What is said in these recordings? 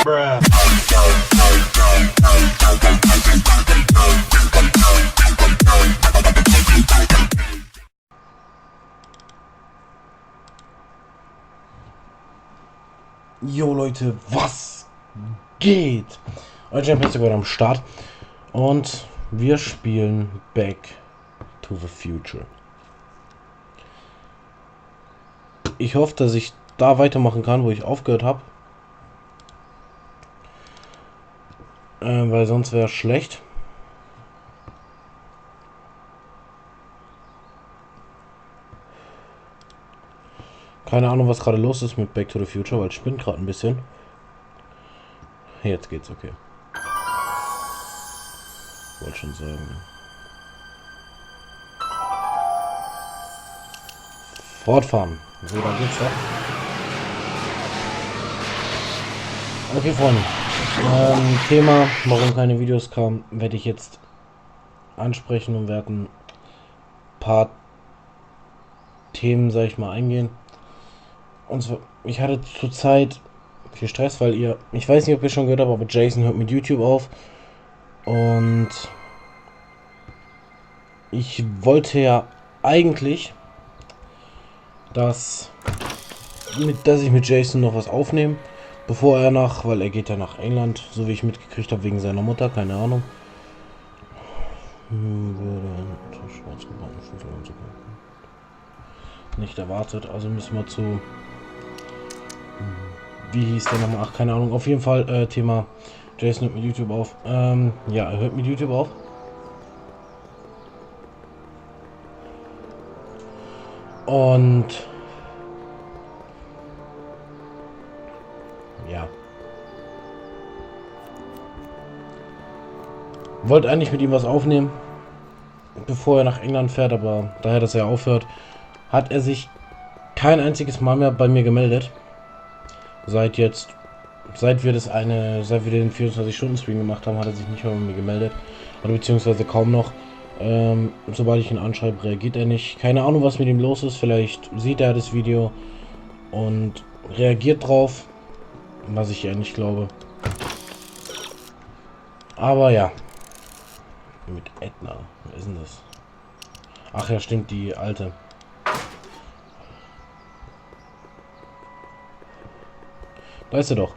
Bruh. Jo Leute, was geht? Euer Champion ist gerade am Start und wir spielen Back to the Future. Ich hoffe, dass ich da weitermachen kann, wo ich aufgehört habe. Weil sonst wäre es schlecht. Keine Ahnung, was gerade los ist mit Back to the Future, weil es spinnt gerade ein bisschen. Jetzt geht's, okay. Wollte schon sagen. Fortfahren. So, dann geht's da. Okay, Freunde. Thema, warum keine Videos kamen, werde ich jetzt ansprechen und werden ein paar Themen, sag ich mal, eingehen. Und zwar, ich hatte zurzeit viel Stress, weil ich weiß nicht, ob ihr schon gehört habt, aber Jason hört mit YouTube auf. Und ich wollte ja eigentlich, dass ich mit Jason noch was aufnehme, bevor er weil er geht ja nach England, so wie ich mitgekriegt habe, wegen seiner Mutter, keine Ahnung. Nicht erwartet, also müssen wir zu... Wie hieß der nochmal? Ach, keine Ahnung. Auf jeden Fall Thema Jason hört mit YouTube auf. Ja, er hört mit YouTube auf. Und ja. Wollte eigentlich mit ihm was aufnehmen, bevor er nach England fährt, aber daher, dass er aufhört, hat er sich kein einziges Mal mehr bei mir gemeldet. Seit wir den 24-Stunden-Stream gemacht haben, hat er sich nicht mehr bei mir gemeldet. Oder beziehungsweise kaum noch. Sobald ich ihn anschreibe, reagiert er nicht. Keine Ahnung, was mit ihm los ist. Vielleicht sieht er das Video und reagiert drauf. Was ich eher nicht glaube. Aber ja. Mit Edna. Wer ist denn das? Ach ja, stimmt, die alte. Da ist er doch.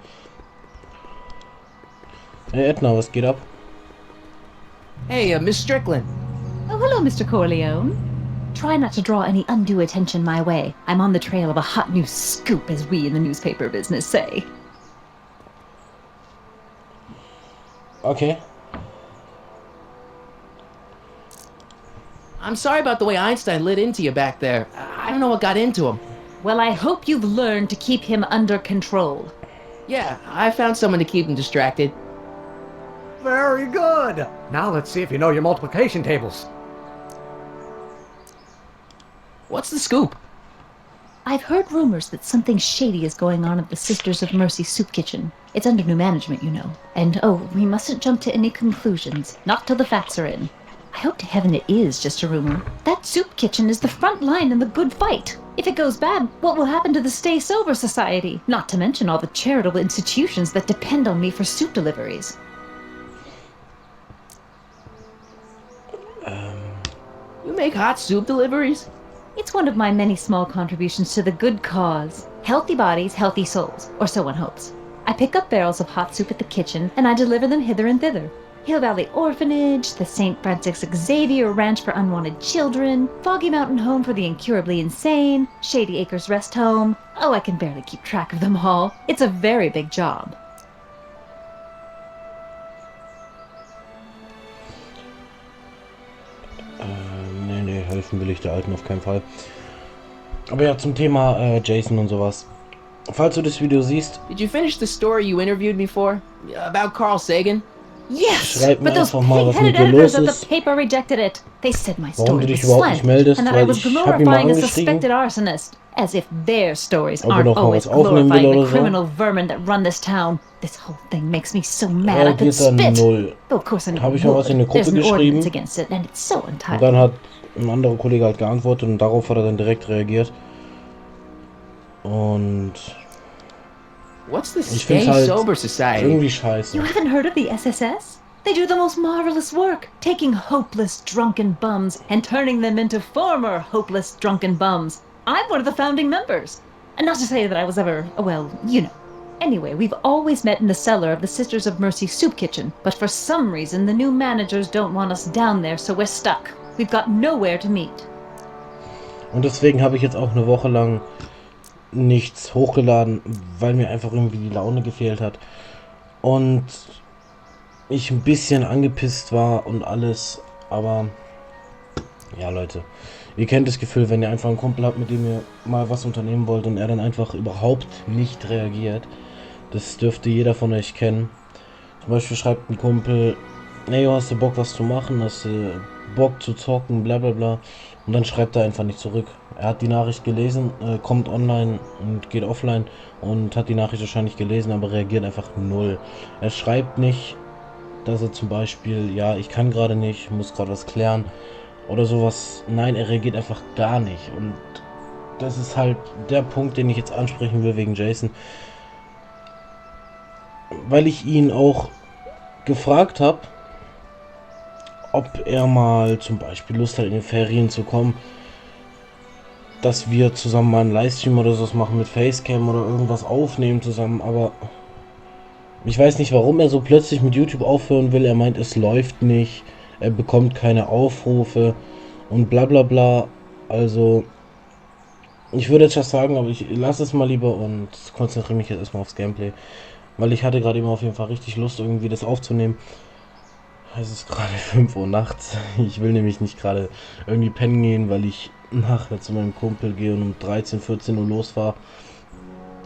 Hey Edna, was geht ab? Hey, Miss Strickland. Oh, hello, Mr. Corleone. Try not to draw any undue attention my way. I'm on the trail of a hot new scoop, as we in the newspaper business say. Okay. I'm sorry about the way Einstein lit into you back there. I don't know what got into him. Well, I hope you've learned to keep him under control. Yeah, I found someone to keep him distracted. Very good. Now let's see if you know your multiplication tables. What's the scoop? I've heard rumors that something shady is going on at the Sisters of Mercy soup kitchen. It's under new management, you know. And oh, we mustn't jump to any conclusions. Not till the facts are in. I hope to heaven it is just a rumor. That soup kitchen is the front line in the good fight. If it goes bad, what will happen to the Stay Sober Society? Not to mention all the charitable institutions that depend on me for soup deliveries. You make hot soup deliveries? It's one of my many small contributions to the good cause. Healthy bodies, healthy souls, or so one hopes. I pick up barrels of hot soup at the kitchen, and I deliver them hither and thither. Hill Valley Orphanage, the St. Francis Xavier Ranch for Unwanted Children, Foggy Mountain Home for the Incurably Insane, Shady Acres Rest Home. Oh, I can barely keep track of them all. It's a very big job. Nee, helfen will ich der Alten auf keinen Fall. Aber ja, zum Thema Jason und sowas. Falls du das Video siehst... Did you finish the story you interviewed me for? About Carl Sagan? Yes, Schreib mir but those einfach mal, was mit pig-headed dir los editors of ist. the paper rejected it. They said my Warum story du was dich überhaupt nicht slanted, meldest, and that I weil was ich hab ihn mal glorifying a angeschrieben, suspected arsonist, as if their stories ob er aren't noch mal always was aufnehmen will glorifying the oder so. criminal vermin that run this town. This whole thing makes me so mad I could Reagiert er spit. null. Though of course I know Habe ich mal was in eine there's Gruppe an ordinance geschrieben against it, and it's so und entitled. dann hat ein anderer Kollege halt geantwortet und darauf hat er dann direkt reagiert. Und What's the Ich find's Stay halt Sober Society? irgendwie scheiße. You haven't heard of the SSS? They do the most marvelous work, taking hopeless drunken bums and turning them into former hopeless drunken bums. I'm one of the founding members. And not to say that I was ever, well, you know. Anyway, we've always met in the cellar of the Sisters of Mercy soup kitchen, but for some reason the new managers don't want us down there, so we're stuck. We've got nowhere to meet. Und deswegen habe ich jetzt auch eine Woche lang nichts hochgeladen, weil mir einfach irgendwie die Laune gefehlt hat. Und ich ein bisschen angepisst war und alles. Aber ja, Leute, ihr kennt das Gefühl, wenn ihr einfach einen Kumpel habt, mit dem ihr mal was unternehmen wollt und er dann einfach überhaupt nicht reagiert. Das dürfte jeder von euch kennen. Zum Beispiel schreibt ein Kumpel: hey, hast du Bock was zu machen? Hast du Bock zu zocken? Bla bla bla. Und dann schreibt er einfach nicht zurück. Er hat die Nachricht gelesen, kommt online und geht offline und hat die Nachricht wahrscheinlich gelesen, aber reagiert einfach null. Er schreibt nicht, dass er zum Beispiel, ja, ich kann gerade nicht, muss gerade was klären oder sowas. Nein, er reagiert einfach gar nicht. Und das ist halt der Punkt, den ich jetzt ansprechen will wegen Jason. Weil ich ihn auch gefragt habe, ob er mal zum Beispiel Lust hat, in den Ferien zu kommen, dass wir zusammen mal einen Livestream oder sowas machen mit Facecam oder irgendwas aufnehmen zusammen, aber ich weiß nicht, warum er so plötzlich mit YouTube aufhören will. Er meint, es läuft nicht, er bekommt keine Aufrufe und bla bla bla. Also, ich würde jetzt was sagen, aber ich lasse es mal lieber und konzentriere mich jetzt erstmal aufs Gameplay, weil ich hatte gerade eben auf jeden Fall richtig Lust, irgendwie das aufzunehmen. Es ist gerade 5 Uhr nachts. Ich will nämlich nicht gerade irgendwie pennen gehen, weil ich nachher zu meinem Kumpel gehe und um 13, 14 Uhr losfahre.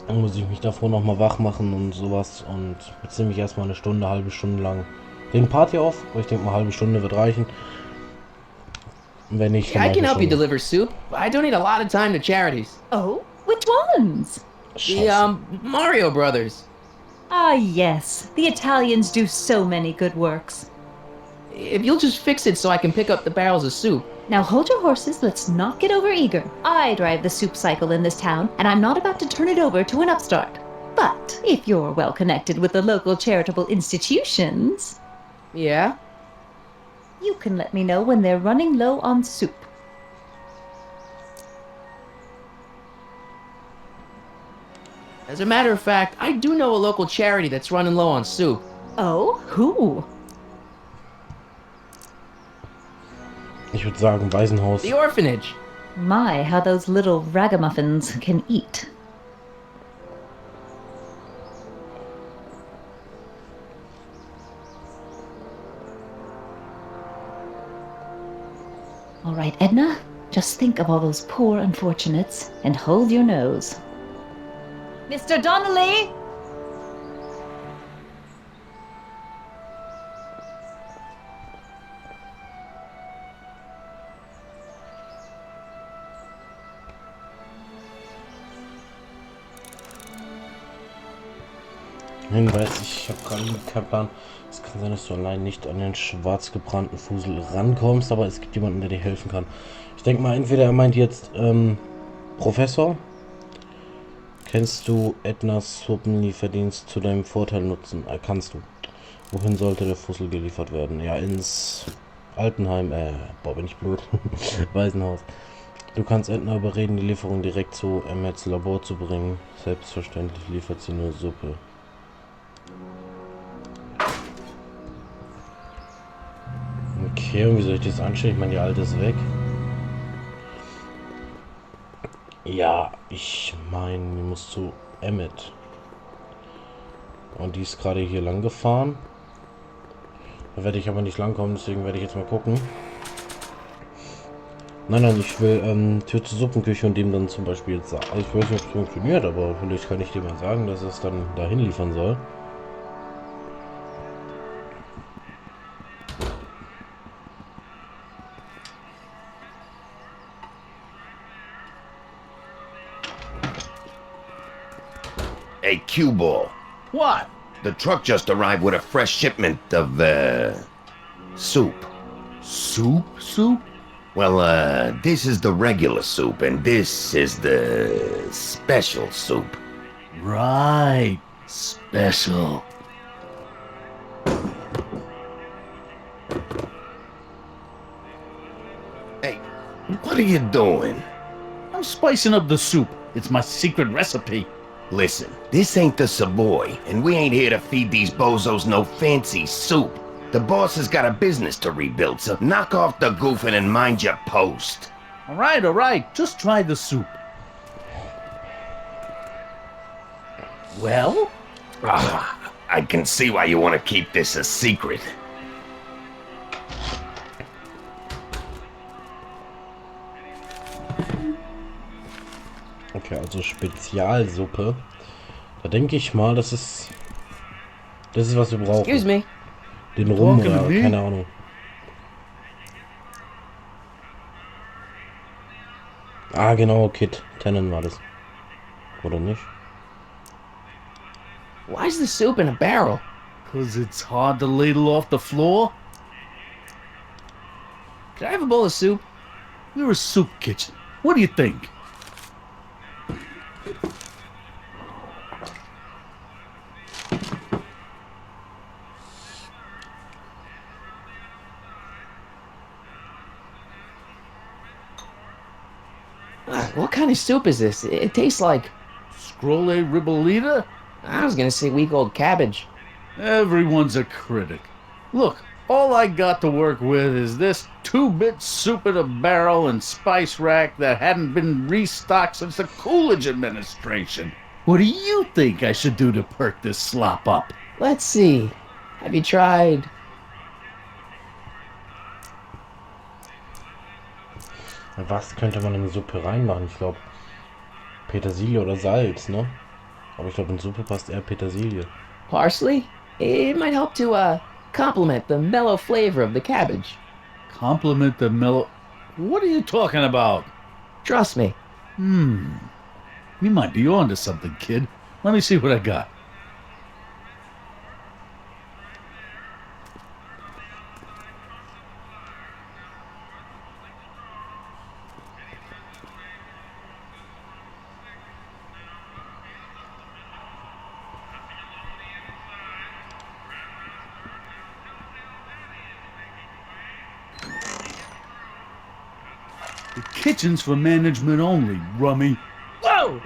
Dann muss ich mich davor nochmal wach machen und sowas. Und jetzt nehme ich erstmal eine Stunde, halbe Stunde lang den Party auf. Aber ich denke mal, eine halbe Stunde wird reichen. Und wenn nicht, dann I can help you Stunde. deliver soup. I donate a lot of time to charities. Oh, which ones? The, Scheiße. Mario Brothers. Ah, yes. The Italians do so many good works. If you'll just fix it so I can pick up the barrels of soup. Now hold your horses, let's not get overeager. I drive the soup cycle in this town, and I'm not about to turn it over to an upstart. But if you're well connected with the local charitable institutions, Yeah? you can let me know when they're running low on soup. As a matter of fact, I do know a local charity that's running low on soup. Oh, who? Ich würde sagen, Waisenhaus. The orphanage. My, how those little ragamuffins can eat. All right, Edna, just think of all those poor unfortunates and hold your nose. Mr. Donnelly! Hinweis, ich habe gerade keinen Plan. Es kann sein, dass du allein nicht an den schwarz gebrannten Fusel rankommst, aber es gibt jemanden, der dir helfen kann. Ich denke mal, entweder er meint jetzt Professor. Kennst du Ednas Suppenlieferdienst zu deinem Vorteil nutzen? Kannst du. Wohin sollte der Fussel geliefert werden? Ja, ins Altenheim, boah, bin ich blöd. Waisenhaus. Du kannst Edna überreden, die Lieferung direkt zu Emmets Labor zu bringen. Selbstverständlich liefert sie nur Suppe. Okay, und wie soll ich das anstellen? Ich meine, die alte ist weg. Ja, ich meine, die muss zu Emmet. Und die ist gerade hier lang gefahren. Da werde ich aber nicht lang kommen, deswegen werde ich jetzt mal gucken. Nein, ich will Tür zur Suppenküche und dem dann zum Beispiel jetzt sagen. Ich weiß nicht, ob es funktioniert, aber vielleicht kann ich dem mal sagen, dass es dann dahin liefern soll. Hey, cue ball. What? The truck just arrived with a fresh shipment of, soup. Soup? Well, this is the regular soup, and this is the special soup. Right. Special. Hey, what are you doing? I'm spicing up the soup. It's my secret recipe. Listen, this ain't the Savoy, and we ain't here to feed these bozos no fancy soup. The boss has got a business to rebuild, so knock off the goofing and mind your post. All right. Just try the soup. Well? I can see why you want to keep this a secret. Okay, also Spezialsuppe. Da denke ich mal, das ist was wir brauchen. Excuse me. Den Rum Talking oder to me? keine Ahnung. Ah, genau, Kit Tannen war das. Oder nicht? Why is the soup in a barrel? 'Cause it's hard to ladle off the floor? Could I have a bowl of soup? We're a soup kitchen. What do you think? What kind of soup is this? It tastes like... Scrolle ribollita? I was gonna say week-old cabbage. Everyone's a critic. Look, all I got to work with is this 2-bit soup in a barrel and spice rack that hadn't been restocked since the Coolidge administration. What do you think I should do to perk this slop up? Let's see. Have you tried... Was könnte man in eine Suppe reinmachen? Ich glaube Petersilie oder Salz, ne? Aber ich glaube in Suppe passt eher Petersilie. parsley? It might help to, complement the mellow flavor of the cabbage. Compliment the mellow... What are you talking about? Trust me. You might be onto something, kid. Let me see what I got. The kitchen's for management only, rummy. Whoa!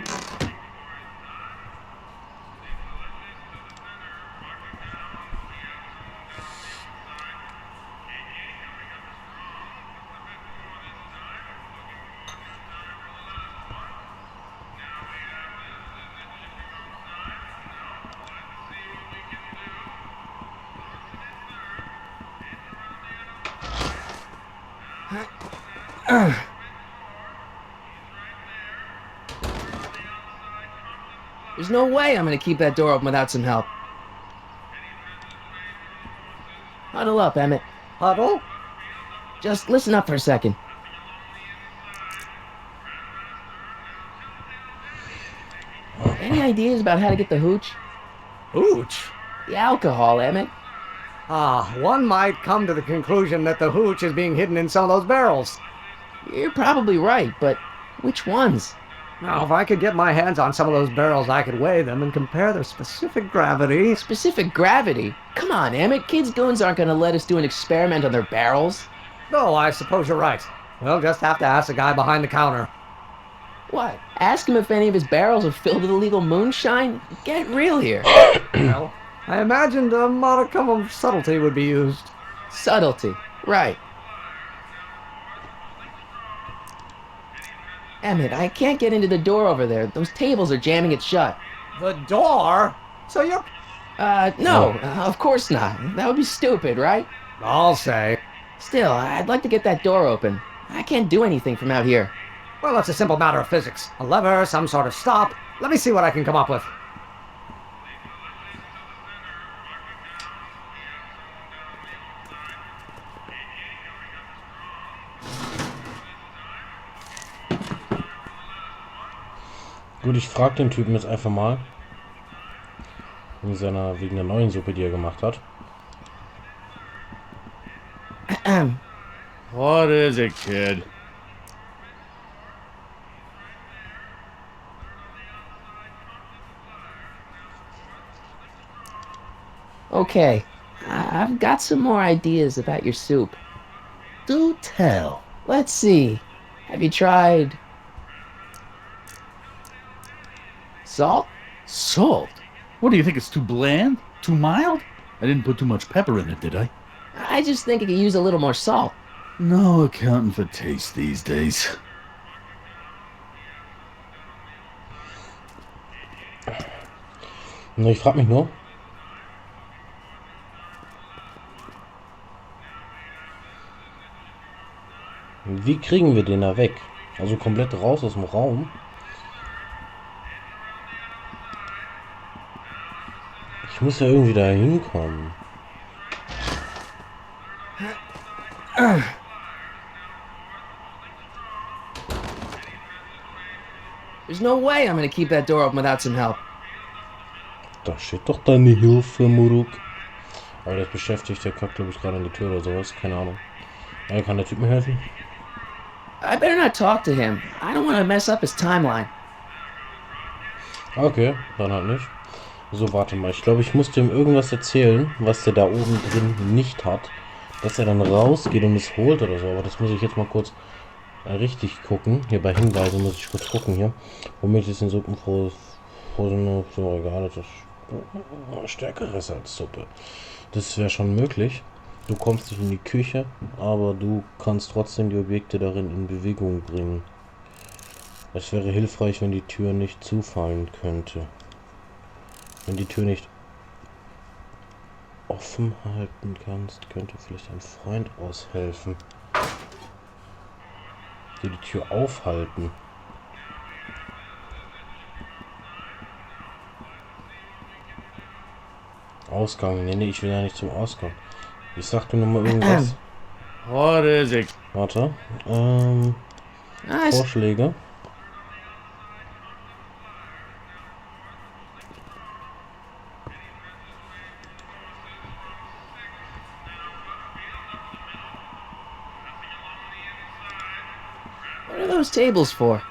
There's no way I'm gonna keep that door open without some help. Huddle up, Emmett. Huddle? Just listen up for a second. Any ideas about how to get the hooch? Hooch? The alcohol, Emmett. One might come to the conclusion that the hooch is being hidden in some of those barrels. You're probably right, but which ones? Now, if I could get my hands on some of those barrels, I could weigh them and compare their specific gravity. Specific gravity? Come on, Emmett. Kids' goons aren't gonna let us do an experiment on their barrels. No, I suppose you're right. We'll just have to ask the guy behind the counter. What? Ask him if any of his barrels are filled with illegal moonshine? Get real here. Well, I imagined a modicum of subtlety would be used. Subtlety. Right. Emmett, I can't get into the door over there. Those tables are jamming it shut. The door? So you're... No, of course not. That would be stupid, right? I'll say. Still, I'd like to get that door open. I can't do anything from out here. Well, it's a simple matter of physics. A lever, some sort of stop. Let me see what I can come up with. Gut, ich frage den Typen jetzt einfach mal. Wegen der neuen Suppe, die er gemacht hat. What is it, kid? Okay, I've got some more ideas about your soup. Do tell. Let's see. Have you tried salt? Salt? What do you think, it's too bland? Too mild? I didn't put too much pepper in it, did I? I just think it could use a little more salt. No accounting for taste these days. Na, ich frage mich nur. Wie kriegen wir den da weg? Also komplett raus aus dem Raum. Ich muss ja irgendwie da hinkommen. There's no way I'm gonna keep that door open without some help. Da steht doch deine Hilfe, Muruk. Aber das beschäftigt, der kackt, glaube ich, gerade an die Tür oder sowas. Keine Ahnung. Ja, kann der Typ mir helfen? I better not talk to him. I don't want to mess up his timeline. Okay, dann halt nicht. So, warte mal. Ich glaube, ich muss dem irgendwas erzählen, was der da oben drin nicht hat. Dass er dann rausgeht und es holt oder so. Aber das muss ich jetzt mal kurz richtig gucken. Hier bei Hinweisen muss ich kurz gucken hier. Womit ist denn Suppen so egal, das Stärkeres als Suppe. Das wäre schon möglich. Du kommst nicht in die Küche, aber du kannst trotzdem die Objekte darin in Bewegung bringen. Es wäre hilfreich, wenn die Tür nicht zufallen könnte. Wenn die Tür nicht offen halten kannst, könnte vielleicht ein Freund aushelfen. Die Tür aufhalten. Ausgang. Nee, ich will ja nicht zum Ausgang. Ich sagte nur mal irgendwas. What is it? Warte. Nice. Vorschläge. What are those tables for?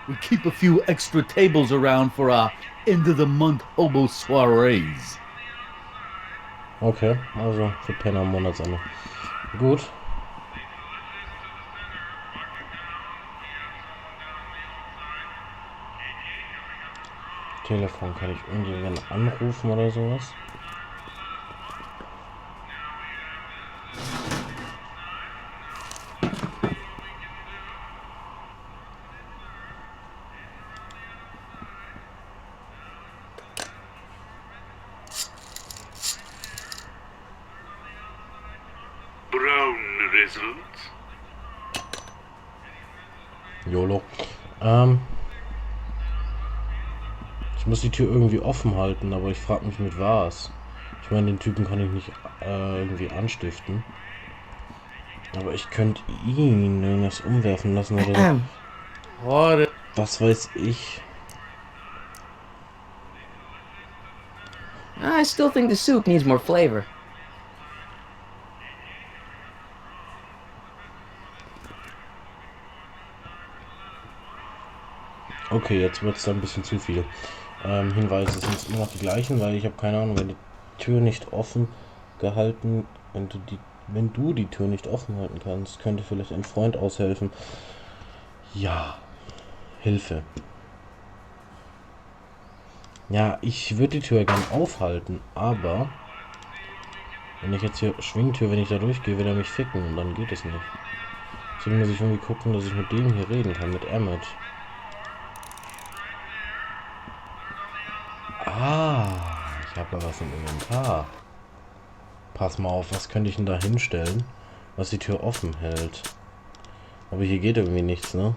We keep a few extra tables around for our end-of-the-month hobo soirees. Okay, also für Penner am Monatsende. Gut. Telefon, kann ich irgendjemanden anrufen oder sowas? YOLO. Ich muss die Tür irgendwie offen halten, aber ich frage mich mit was. Ich meine, den Typen kann ich nicht irgendwie anstiften. Aber ich könnte ihn irgendwas umwerfen lassen oder so. Was weiß ich. I still think the soup needs more flavor. Okay, jetzt wird es da ein bisschen zu viel. Hinweise sind immer noch die gleichen, weil ich habe keine Ahnung, wenn die Tür nicht offen gehalten, wenn du die Tür nicht offen halten kannst, könnte vielleicht ein Freund aushelfen. Ja, Hilfe. Ja, ich würde die Tür gern aufhalten, aber wenn ich jetzt hier Schwingtür, wenn ich da durchgehe, will er mich ficken und dann geht es nicht. Deswegen muss ich irgendwie gucken, dass ich mit dem hier reden kann, mit Emmett. Ah, ich habe da was im Inventar. Pass mal auf, was könnte ich denn da hinstellen, was die Tür offen hält? Aber hier geht irgendwie nichts, ne?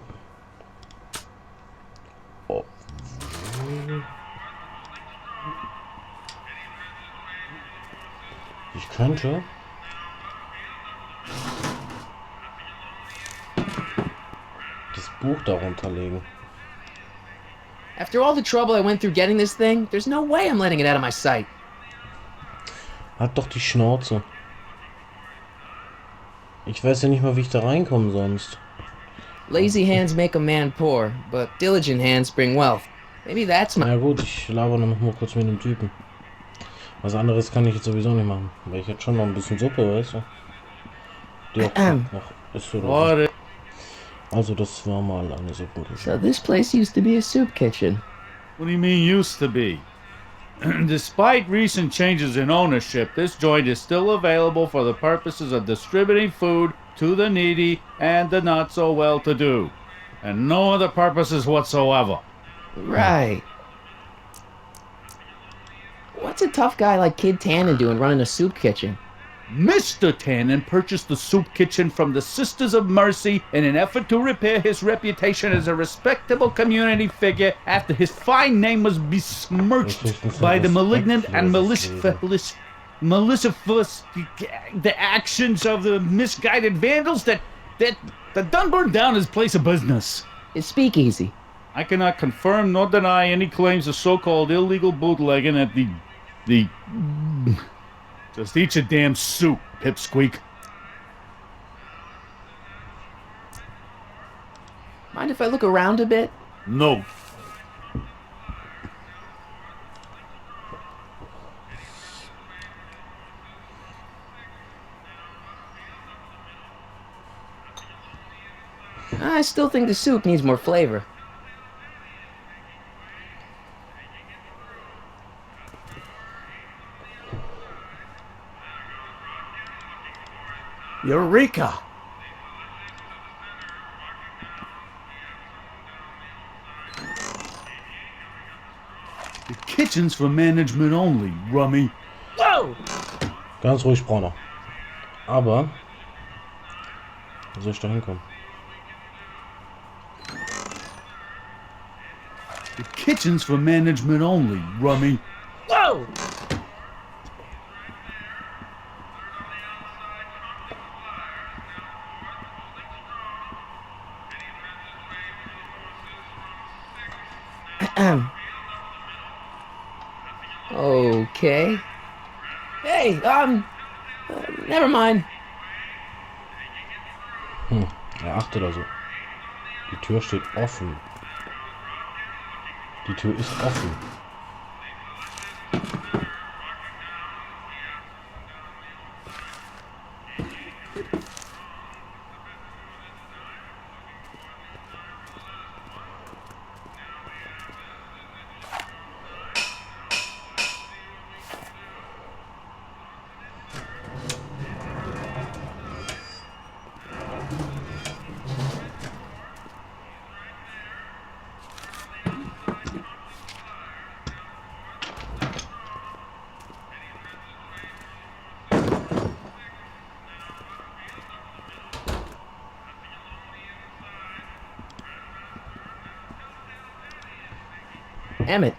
Oh. Ich könnte... das Buch darunter legen. After all the trouble I went through getting this thing, there's no way I'm letting it out of my sight. Hat doch die Schnauze. Ich weiß ja nicht mal, wie ich da reinkomme sonst. Lazy hands make a man poor, but diligent hands bring wealth. Maybe that's my... Na gut, ich laber noch mal kurz mit dem Typen. Was anderes kann ich jetzt sowieso nicht machen. Weil ich jetzt schon noch ein bisschen Suppe, weißt du? Die auch noch ist oder so. Also das war mal eine Suppe. So this place used to be a soup kitchen. What do you mean used to be? Despite recent changes in ownership, this joint is still available for the purposes of distributing food to the needy and the not so well-to-do, and no other purposes whatsoever. Right. What's a tough guy like Kid Tannen doing running a soup kitchen? Mr. Tannen purchased the soup kitchen from the Sisters of Mercy in an effort to repair his reputation as a respectable community figure after his fine name was besmirched by the malignant and malicious the actions of the misguided vandals that done burned down his place of business. His speakeasy. I cannot confirm nor deny any claims of so-called illegal bootlegging at the Just eat your damn soup, pipsqueak. Mind if I look around a bit? No. I still think the soup needs more flavor. Eureka! The kitchen's for management only, Rummy. Whoa! Ganz ruhig, Brauner. Aber... Wo soll ich da hinkommen? The kitchen's for management only, Rummy. Whoa! Okay. Hey, never mind. Er achtet also. Die Tür steht offen. Die Tür ist offen. Emmett.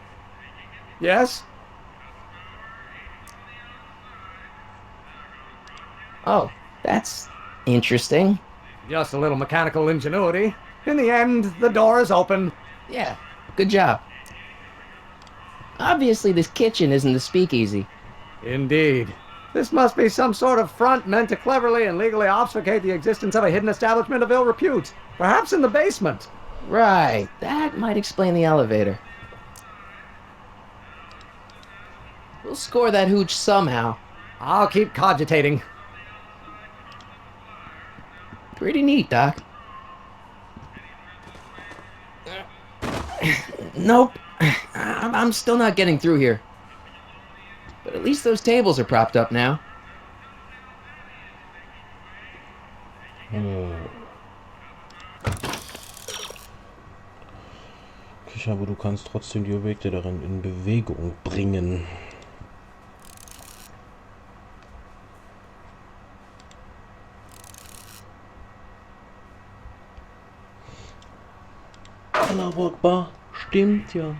Yes? Oh, that's interesting. Just a little mechanical ingenuity. In the end, the door is open. Yeah, good job. Obviously, this kitchen isn't the speakeasy. Indeed. This must be some sort of front meant to cleverly and legally obfuscate the existence of a hidden establishment of ill repute. Perhaps in the basement. Right, that might explain the elevator. We'll score that hooch somehow. I'll keep cogitating. Pretty neat, Doc. Nope. I'm still not getting through here. But at least those tables are propped up now. Aber du kannst trotzdem die Objekte darin in Bewegung bringen. Allahu Akbar, stimmt ja.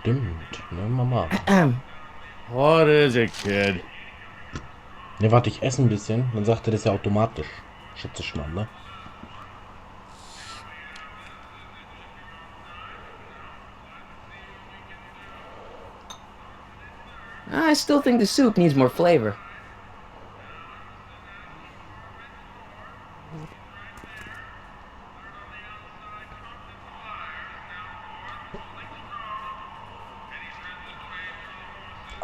Stimmt, ne Mama. What is it, kid? Ne, warte, ich esse ein bisschen, dann sagt er das ja automatisch. Schätze ich mal, ne? I still think the soup needs more flavor.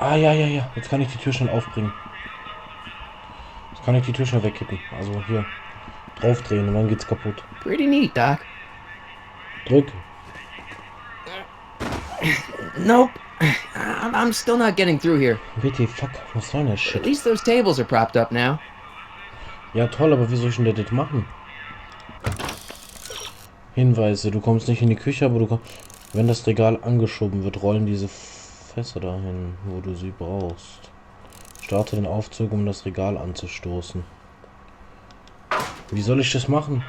Ah, ja, ja, ja. Jetzt kann ich die Tür schnell aufbringen. Jetzt kann ich die Tür schnell wegkippen. Also hier. Draufdrehen und dann geht's kaputt. Pretty neat, Doc. Drück. Nope. I'm still not getting through here. WT, fuck. Was soll denn der At Shit? least those tables are propped up now. Ja, toll, aber wie soll ich denn das machen? Hinweise. Du kommst nicht in die Küche, aber du kommst... Wenn das Regal angeschoben wird, rollen diese Fässer dahin, wo du sie brauchst. Starte den Aufzug, um das Regal anzustoßen. Wie soll ich das machen?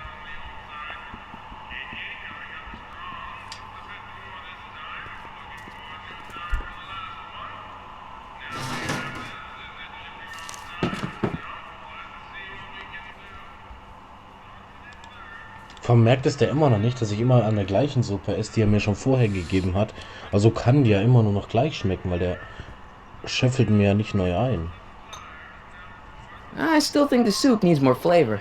Vermerkt es der immer noch nicht, dass ich immer an der gleichen Suppe esse, die er mir schon vorher gegeben hat. Also kann die ja immer nur noch gleich schmecken, weil der schöffelt mir ja nicht neu ein. I still think the soup needs more flavor.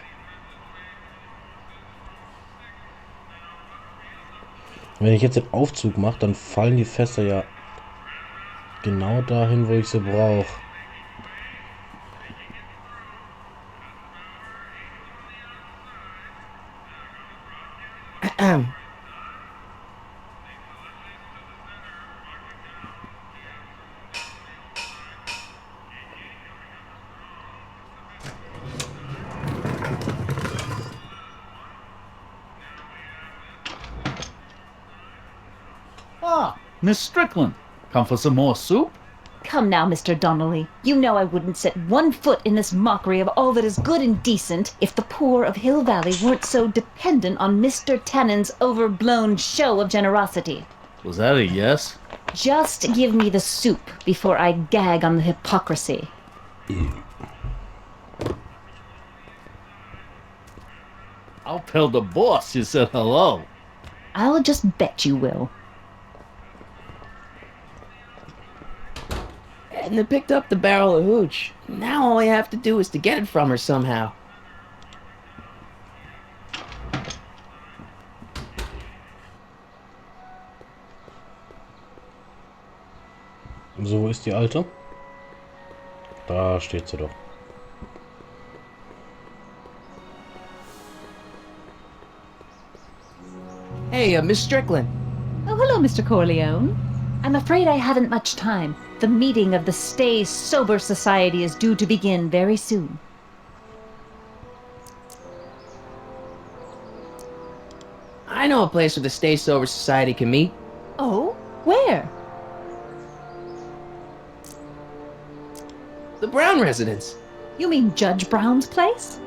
Wenn ich jetzt den Aufzug mache, dann fallen die Fässer ja genau dahin, wo ich sie brauche. Ah, Miss Strickland. Come for some more soup? Come now, Mr. Donnelly. You know I wouldn't set one foot in this mockery of all that is good and decent if the poor of Hill Valley weren't so dependent on Mr. Tennant's overblown show of generosity. Was that a yes? Just give me the soup before I gag on the hypocrisy. I'll tell the boss you said hello. I'll just bet you will. Edna picked up the barrel of hooch. Now all I have to do is to get it from her somehow. So, wo ist die Alte? Da steht sie doch. Hey, Miss Strickland. Oh, hello, Mr. Corleone. I'm afraid I haven't much time. The meeting of the Stay Sober Society is due to begin very soon. I know a place where the Stay Sober Society can meet. Oh? Where? The Brown residence. You mean Judge Brown's place?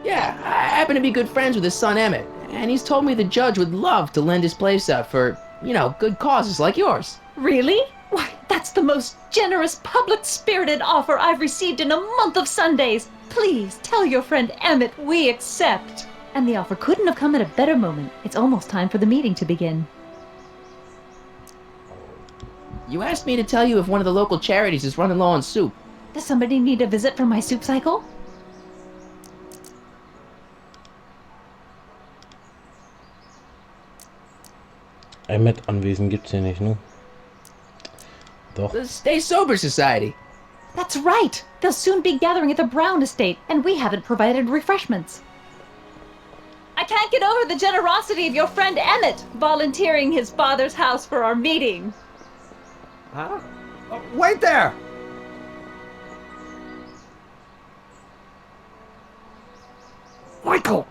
Yeah, I happen to be good friends with his son Emmett, and he's told me the judge would love to lend his place out for, you know, good causes like yours. Really? Why, that's the most generous, public-spirited offer I've received in a month of Sundays. Please tell your friend Emmett we accept. And the offer couldn't have come at a better moment. It's almost time for the meeting to begin. You asked me to tell you if one of the local charities is running low on soup. Does somebody need a visit from my soup cycle? Emmett anwesend gibt's hier nicht, ne? Doch. The Stay Sober Society. That's right! They'll soon be gathering at the Brown estate, and we haven't provided refreshments. I can't get over the generosity of your friend Emmett, volunteering his father's house for our meeting. Huh? Oh, wait there! Michael!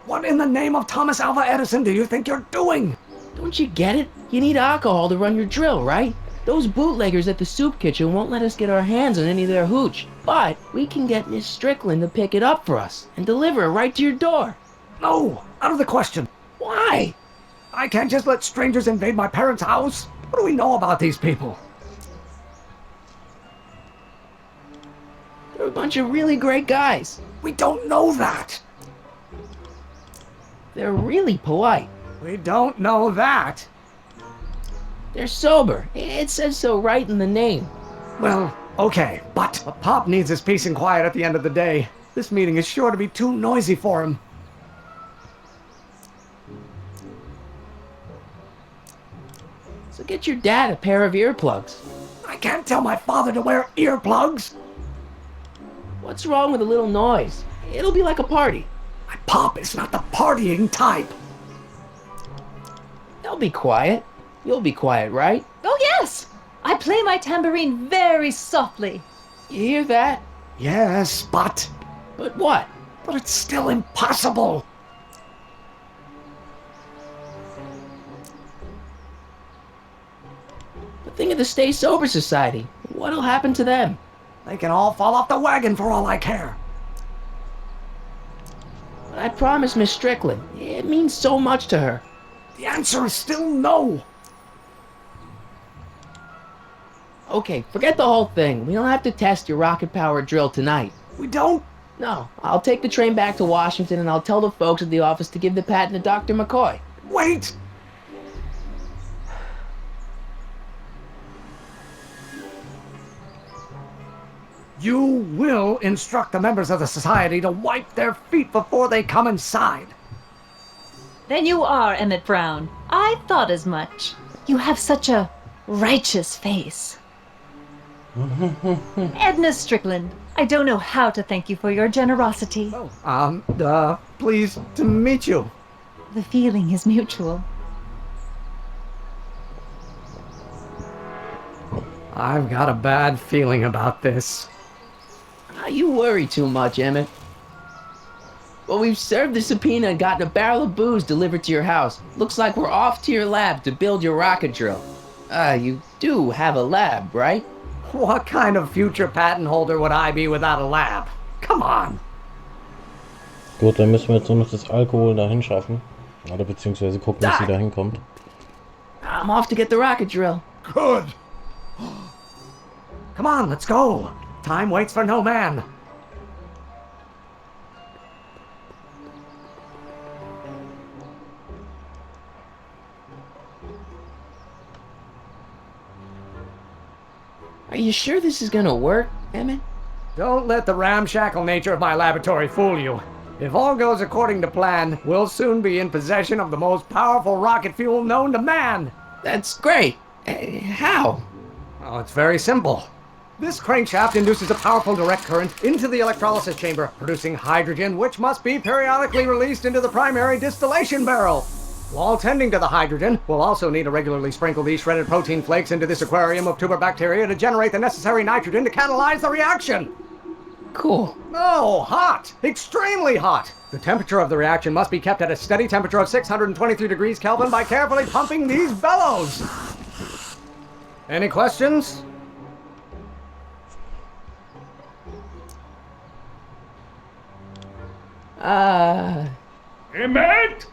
What in the name of Thomas Alva Edison do you think you're doing? Don't you get it? You need alcohol to run your drill, right? Those bootleggers at the soup kitchen won't let us get our hands on any of their hooch. But we can get Miss Strickland to pick it up for us and deliver it right to your door. No, out of the question. Why? I can't just let strangers invade my parents' house. What do we know about these people? They're a bunch of really great guys. We don't know that. They're really polite. We don't know that. They're sober. It says so right in the name. Well, okay, but Pop needs his peace and quiet at the end of the day. This meeting is sure to be too noisy for him. So get your dad a pair of earplugs. I can't tell my father to wear earplugs. What's wrong with a little noise? It'll be like a party. My pop is not the partying type. They'll be quiet. You'll be quiet, right? Oh, yes! I play my tambourine very softly. You hear that? Yes, but But what? it's still impossible. But think of the Stay Sober Society. What'll happen to them? They can all fall off the wagon for all I care. But I promised Miss Strickland. It means so much to her. The answer is still no. Okay, forget the whole thing. We don't have to test your rocket-powered drill tonight. We don't? No, I'll take the train back to Washington and I'll tell the folks at the office to give the patent to Dr. McCoy. Wait! You will instruct the members of the society to wipe their feet before they come inside. Then you are Emmett Brown. I thought as much. You have such a righteous face. Edna Strickland, I don't know how to thank you for your generosity. Pleased to meet you. The feeling is mutual. I've got a bad feeling about this. You worry too much, Emmett. Well, we've served the subpoena and gotten a barrel of booze delivered to your house. Looks like we're off to your lab to build your rocket drill. You do have a lab, right? What kind of future patent holder would I be without a lab? Come on! Gut, dann müssen wir jetzt nur noch das Alkohol dahin schaffen. Oder beziehungsweise gucken, dass sie da hinkommt. I'm off to get the rocket drill. Good! Come on, let's go! Time waits for no man. Are you sure this is gonna work, Emmett? Don't let the ramshackle nature of my laboratory fool you. If all goes according to plan, we'll soon be in possession of the most powerful rocket fuel known to man. That's great. How? Oh, it's very simple. This crankshaft induces a powerful direct current into the electrolysis chamber, producing hydrogen, which must be periodically released into the primary distillation barrel. While tending to the hydrogen, we'll also need to regularly sprinkle these shredded protein flakes into this aquarium of tuber bacteria to generate the necessary nitrogen to catalyze the reaction. Cool. Oh, hot! Extremely hot! The temperature of the reaction must be kept at a steady temperature of 623 degrees Kelvin by carefully pumping these bellows. Any questions? Emmett?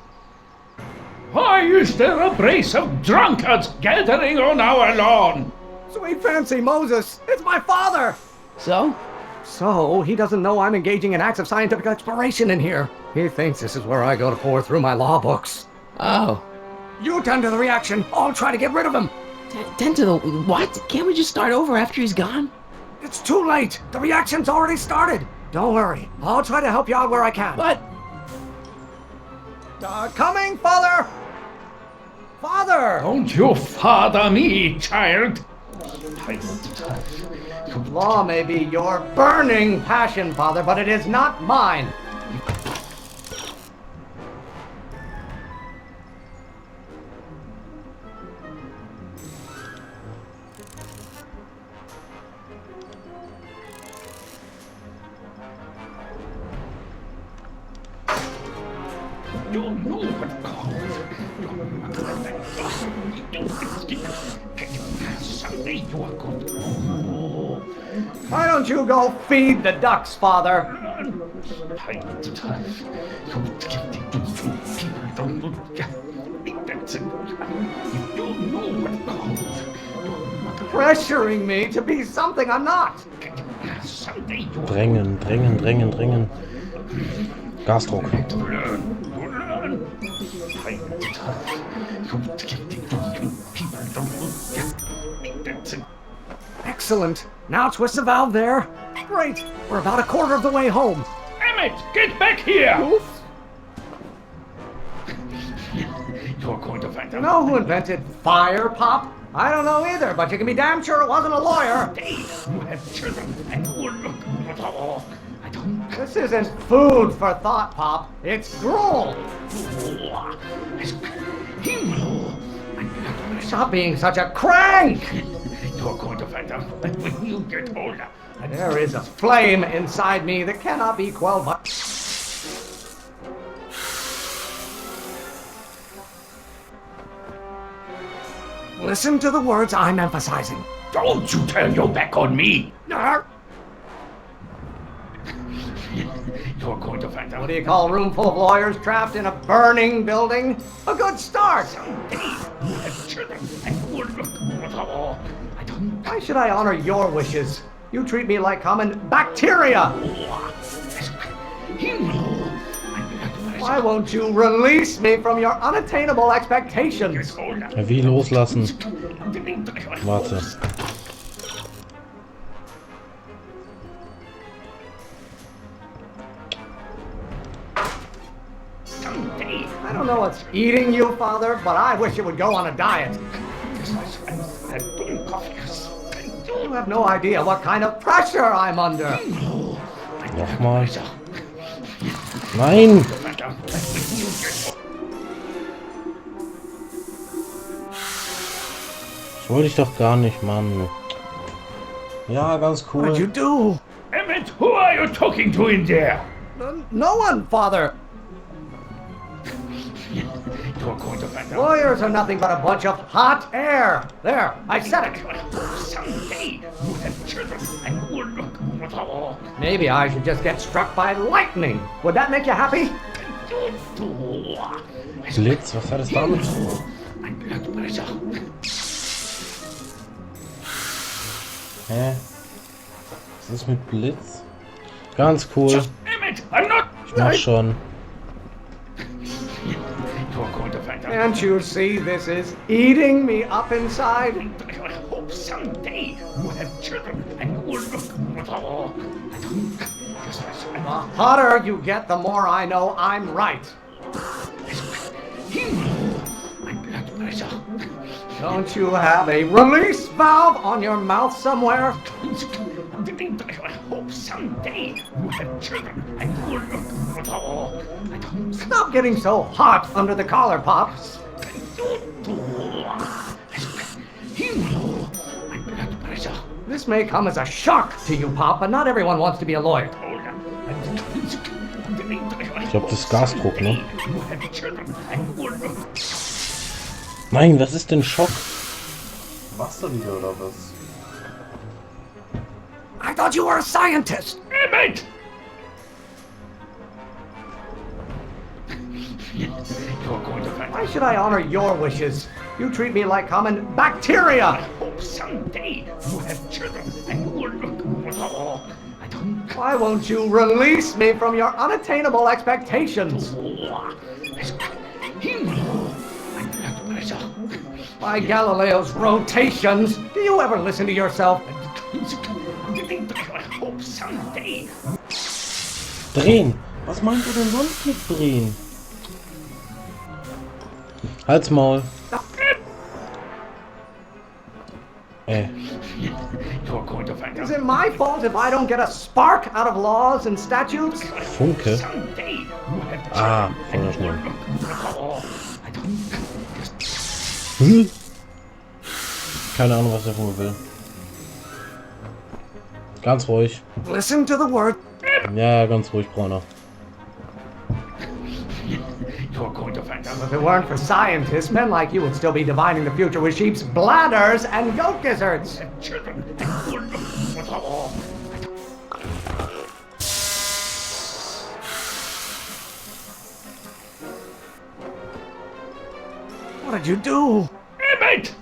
Why is there a brace of drunkards gathering on our lawn? Sweet fancy Moses, it's my father! So? So, he doesn't know I'm engaging in acts of scientific exploration in here. He thinks this is where I go to pour through my law books. Oh. You tend to the reaction, I'll try to get rid of him. Tend to the... What? Can't we just start over after he's gone? It's too late. The reaction's already started. Don't worry, I'll try to help you out where I can. But... Coming, father! Father! Don't you father me, child! Law may be your burning passion, father, but it is not mine. You know what Why don't you go feed the ducks, father? Pressuring me to be something I'm not. Drängen, drängen, drängen, drängen. Gasdruck. Excellent. Now twist the valve there. Great. We're about a quarter of the way home. Emmett, get back here! Oof. You're going to find You out. know who invented fire, Pop? I don't know either, but you can be damn sure it wasn't a lawyer. You have children and you will look at all. I don't... This isn't food for thought, Pop. It's gruel. Himmel! Stop being such a crank! You're going to find out that when you get older. There is a flame inside me that cannot be quelled by... Listen to the words I'm emphasizing. Don't you turn your back on me! Arr! You're going to find out. What do you call a room full of lawyers trapped in a burning building? A good start! Someday you have children and you will look at all. I don't... Why should I honor your wishes? You treat me like common bacteria! Himmel! Why won't you release me from your unattainable expectations? Wie loslassen? Warte. I don't know what's eating you, Father, but I wish you would go on a diet. You have no idea what kind of pressure I'm under. Nochmal. Nein! Das wollte ich doch gar nicht, Mann. Ja, ganz What did you cool. do? Emmett, who are you talking to in there? No one, Father. You're going to find out. Lawyers are nothing but a bunch of hot air. There, I said it. Someday you have children and you will look at all. Maybe I should just get struck by lightning. Would that make you happy? Blitz, was hat es damit? Mein Blood pressure. Hä? Was ist mit Blitz? Ganz cool. Emmett, I'm not... Ich mach schon. You're going to find out. Can't you see this is eating me up inside? I hope someday you have children and you will look at all. I don't... The hotter you get, the more I know I'm right. Himmel! My blood pressure. Don't you have a release valve on your mouth somewhere? I hope someday you have children and you will look at all. I don't... Stop getting so hot under the collar, Pops. Himmel! My blood pressure. This may come as a shock to you, Pop, but not everyone wants to be a lawyer. Ich glaube, das ist Gasdruck, ne? Nein, was ist denn Schock? Wasser wieder oder was? I thought you were a scientist. Emmett! You're going to find Why should I honor your wishes? You treat me like common bacteria. I hope someday you have children and you will look at all. I don't... Why won't you release me from your unattainable expectations? Himmel! My blood pressure. By Galileo's rotations, do you ever listen to yourself? I hope someday. Drehen! Was meint ihr denn sonst mit drehen? Halt's Maul. You're going to find out. Is it my fault if I don't get a spark out of laws and statutes? Funke. Someday you have Ah, children voll and you schnell. will look at all. I don't... Hm? Keine Ahnung, was der Vogel will. Ganz ruhig. Listen to the word. Ja, ganz ruhig, Brauner. You're going to find out. If it weren't for scientists, men like you would still be divining the future with sheep's bladders and goat gizzards. Children and you will look at all. What did you do? Emmett!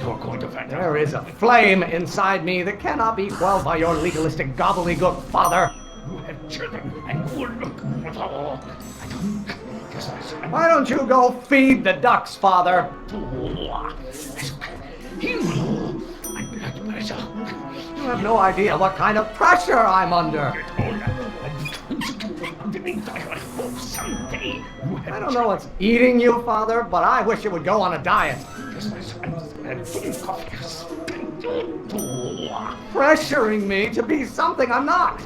You're going to find out. There is a flame inside me that cannot be quelled by your legalistic gobbledygook, Father. You have children and you will look at all. I don't... Why don't you go feed the ducks, Father? Himmel! My blood pressure. You have no idea what kind of pressure I'm under. Someday you I don't know what's eating you, Father, but I wish you would go on a diet. Pressuring me to be something I'm not.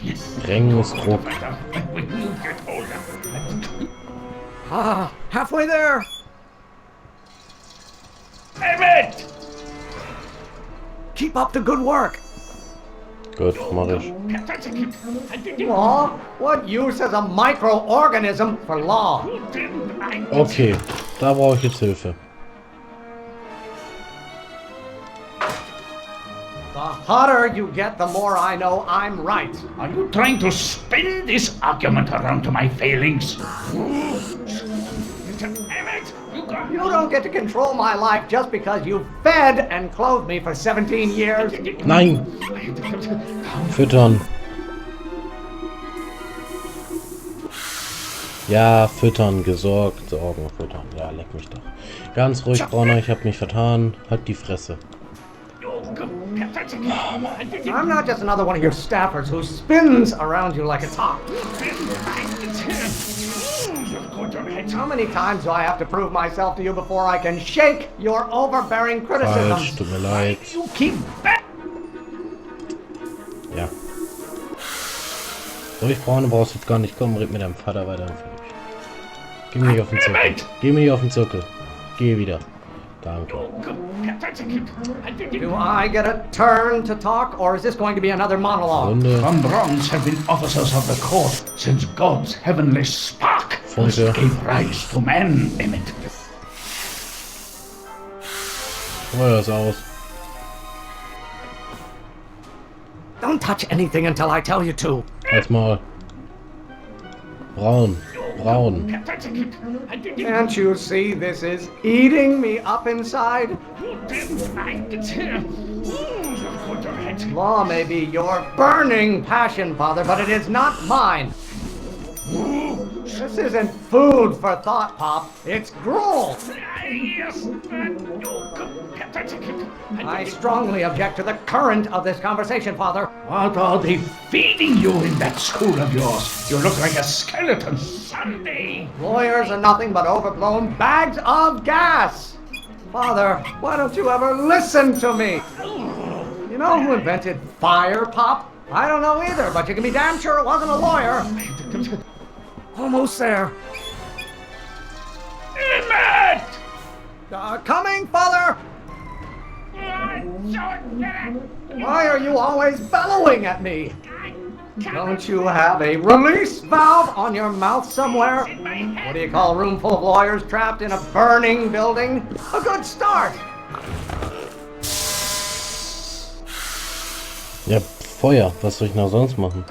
Strenges Druck. When you get older. Ah, halfway there. Emmett! Keep up the good work. Gut, mach ich. Law? What use has a microorganism for law? Okay, da brauche ich jetzt Hilfe. The hotter you get, the more I know I'm right. Are you trying to spin this argument around to my failings? Emmett, You don't get to control my life just because you fed and clothed me for 17 years. Nein! Füttern. Ja, füttern, gesorgt, sorgen, füttern. Ja, leck mich doch. Ganz ruhig, Brauner, ich hab mich vertan. Halt die Fresse. I'm not just another one of your staffers who spins around you like a top. How many times do I have to prove myself to you before I can shake your overbearing criticism? Falsch, tut mir leid. You keep back. Ja. Ruhig, Braune, brauchst du jetzt gar nicht kommen. Red mit deinem Vater weiter. Geh mir nicht auf den Zirkel. Geh mir nicht auf den Zirkel. Geh wieder. Danke. Do I get a turn to talk, or is this going to be another monologue? Runde. Von Bronze have been officers of the court since God's heavenly spark first Funke. gave rise to man, Emmett. Feuer ist aus. Don't touch anything until I tell you to. Halt's Maul. Braun. Braun. Can't you see this is eating me up inside? Law may be your burning passion, Father, but it is not mine. This isn't food for thought, Pop. It's gruel. I strongly object to the current of this conversation, Father. What are they feeding you in that school of yours? You look like a skeleton Sunday. Lawyers are nothing but overblown bags of gas. Father, why don't you ever listen to me? You know who invented fire, Pop? I don't know either, but you can be damn sure it wasn't a lawyer. Almost there. Emmett! Coming, Father! Why are you always bellowing at me? Don't you have a release valve on your mouth somewhere? What do you call a room full of lawyers trapped in a burning building? A good start! Ja, Feuer. Was soll ich noch sonst machen?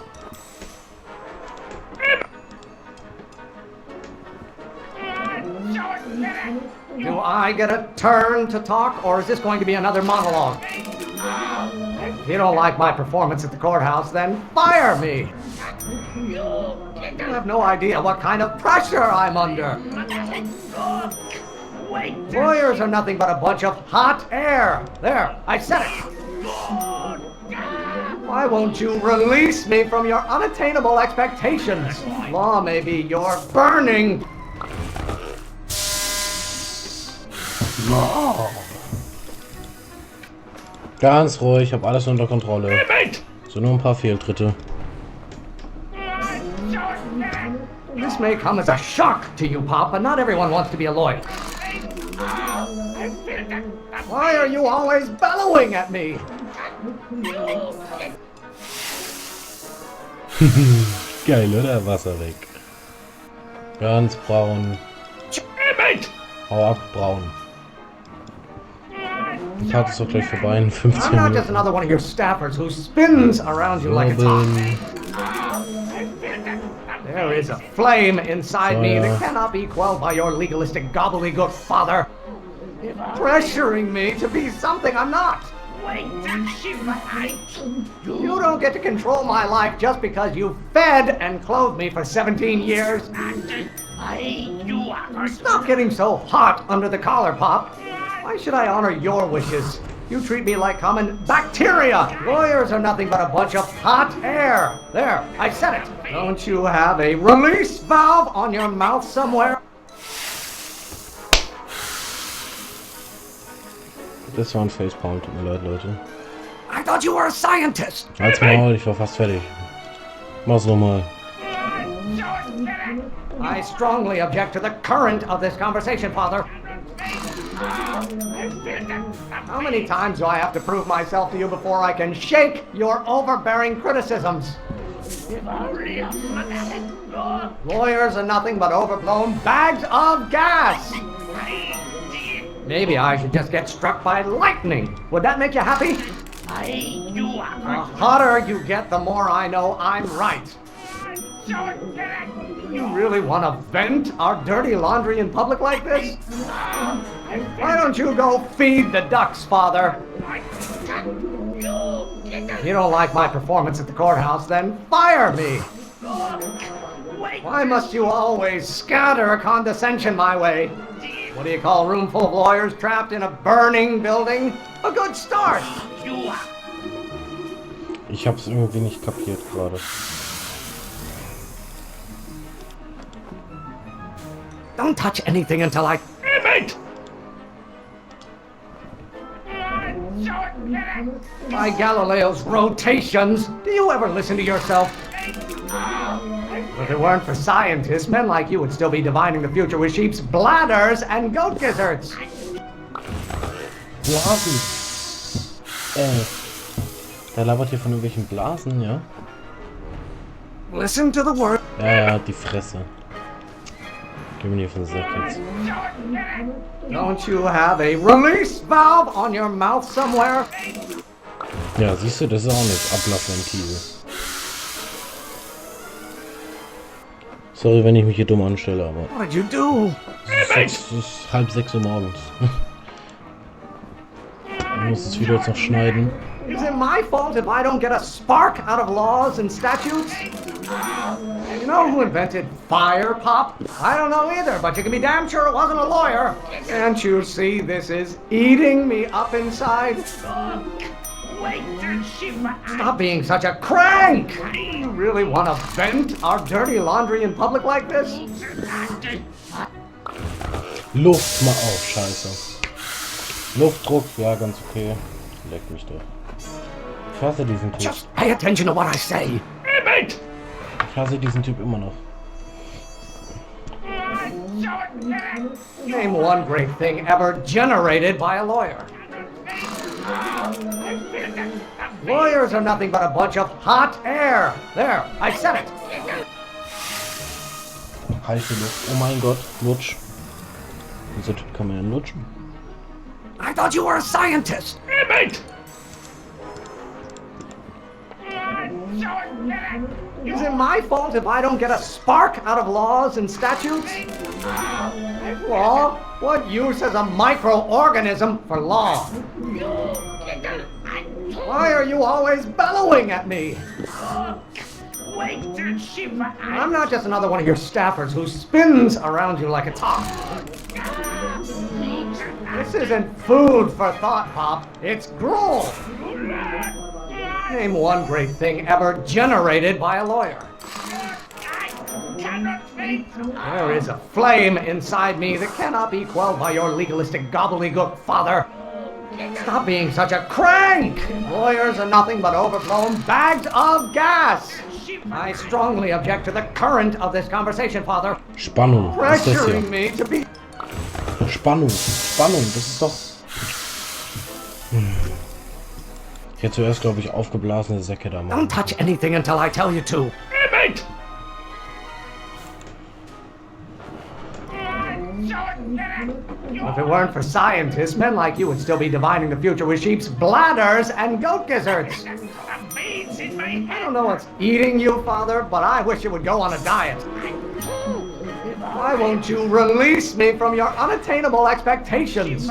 Do I get a turn to talk, or is this going to be another monologue? If you don't like my performance at the courthouse, then fire me! You have no idea what kind of pressure I'm under. Lawyers are nothing but a bunch of hot air. There, I said it. Why won't you release me from your unattainable expectations? Law may be your burning... law. Ganz ruhig, ich habe alles unter Kontrolle. Emmett! So nur ein paar Fehltritte. This may come as a shock to you, Pop, but not everyone wants to be a lawyer. Why are you always bellowing at me? Geil, oder? Wasser weg. Ganz braun. Emmett! Hau ab, braun. Die Fahrt ist doch gleich vorbei in 15 I'm not just Minuten. another one of your staffers who spins around you like a top. Wirbeln. There is a flame inside me that cannot be quelled by your legalistic gobbledygook, Father. Pressuring me to be something I'm not. You don't get to control my life just because you fed and clothed me for 17 years. Stop getting so hot under the collar, Pop. Why should I honor your wishes? You treat me like common bacteria. Lawyers are nothing but a bunch of hot air. There, I said it. Don't you have a release valve on your mouth somewhere? Das war ein Facepalm, tut mir leid, Leute. I thought you were a scientist. Halt's Maul, ich war fast fertig. Mach's nochmal. I strongly object to the current of this conversation, Father. How many times do I have to prove myself to you before I can shake your overbearing criticisms? Lawyers are nothing but overblown bags of gas. Maybe I should just get struck by lightning. Would that make you happy? The hotter you get, the more I know I'm right. You really want to vent our dirty laundry in public like this? Why don't you go feed the ducks, Father? If you don't like my performance at the courthouse, then fire me. Why must you always scatter condescension my way? What do you call a room full of lawyers trapped in a burning building? A good start. Ich hab's irgendwie nicht kapiert gerade. Don't touch anything until I... Mate! By Galileo's rotations, do you ever listen to yourself? If it weren't for scientists, men like you would still be divining the future with sheep's bladders and goat gizzards. Blasen. Der labert hier von irgendwelchen Blasen, ja? Listen to the word. Ja, die Fresse. Gib mir die von Sack jetzt. Don't you have a release valve on your mouth somewhere? Ja, siehst du, das ist auch nicht Ablassventil. Sorry, wenn ich mich hier dumm anstelle, aber... What did you do? Es ist 5:30 Uhr morgens. Ich muss das Video jetzt noch schneiden. Is it my fault if I don't get a spark out of laws and statutes? You know who invented fire, Pop? I don't know either, but you can be damn sure it wasn't a lawyer. Can't you see this is eating me up inside? Stop being such a crank! You really want to vent our dirty laundry in public like this? Luft mal auf, scheiße. Luftdruck, ja, ganz okay. Leck mich doch. Ich hasse diesen Typ. Just pay attention to what I say. Mate! Ich hasse diesen Typ immer noch. Name one great thing ever generated by a lawyer. Lawyers are nothing but a bunch of hot air. There, I said it. Heiße Luft. Oh mein Gott, Lutsch. Dieser Typ kann man ja lutschen. I thought you were a scientist. Mate! Is it my fault if I don't get a spark out of laws and statutes? Law? What use has a microorganism for law? Why are you always bellowing at me? I'm not just another one of your staffers who spins around you like a top. This isn't food for thought, Pop. It's gruel. Name one great thing ever generated by a lawyer. There is a flame inside me that cannot be quelled by your legalistic gobbledygook, Father. Stop being such a crank! Lawyers are nothing but overblown bags of gas! I strongly object to the current of this conversation, Father. Spannung, was ist das Pressuring hier? me to be... Spannung, das ist doch... Ich hätte zuerst, glaube ich, aufgeblasene Säcke da machen. Don't touch anything until I tell you to. Mate! If it weren't for scientists, men like you would still be divining the future with sheep's bladders and goat gizzards. I don't know what's eating you, Father, but I wish you would go on a diet. Why won't you release me from your unattainable expectations?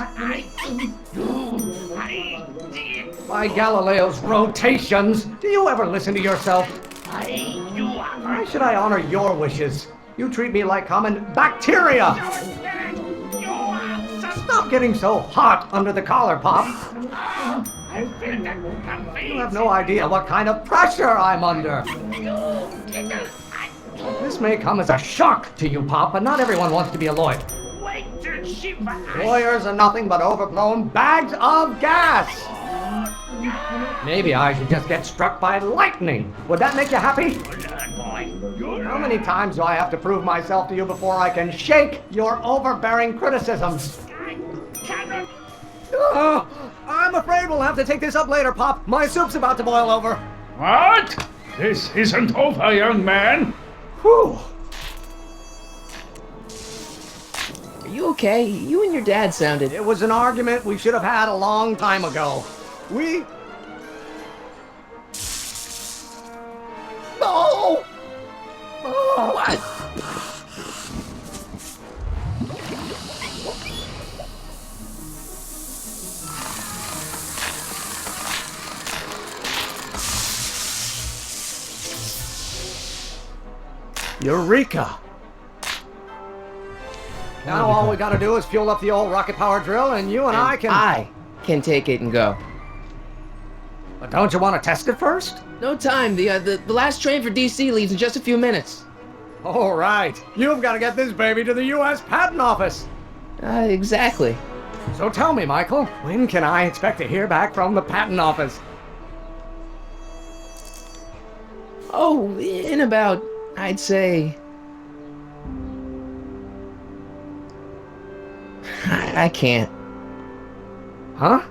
By Galileo's rotations, do you ever listen to yourself? Why should I honor your wishes? You treat me like common bacteria. Stop getting so hot under the collar, Pop. I feel that You have no idea what kind of pressure I'm under. This may come as a shock to you, Pop, but not everyone wants to be a lawyer. Wait till she... Lawyers are nothing but overblown bags of gas. Maybe I should just get struck by lightning. Would that make you happy? How many times do I have to prove myself to you before I can shake your overbearing criticisms? I'm afraid we'll have to take this up later, Pop. My soup's about to boil over. What? This isn't over, young man. Whew. Are you okay? You and your dad sounded... It was an argument we should have had a long time ago. No! Oh. What? Eureka! Now all we gotta do is fuel up the old rocket power drill and you and I can take it and go. But don't you want to test it first? No time. The last train for DC leaves in just a few minutes. All right. You've got to get this baby to the U.S. Patent Office. Exactly. So tell me, Michael, when can I expect to hear back from the Patent Office? Oh, in about, I'd say... I can't. Huh?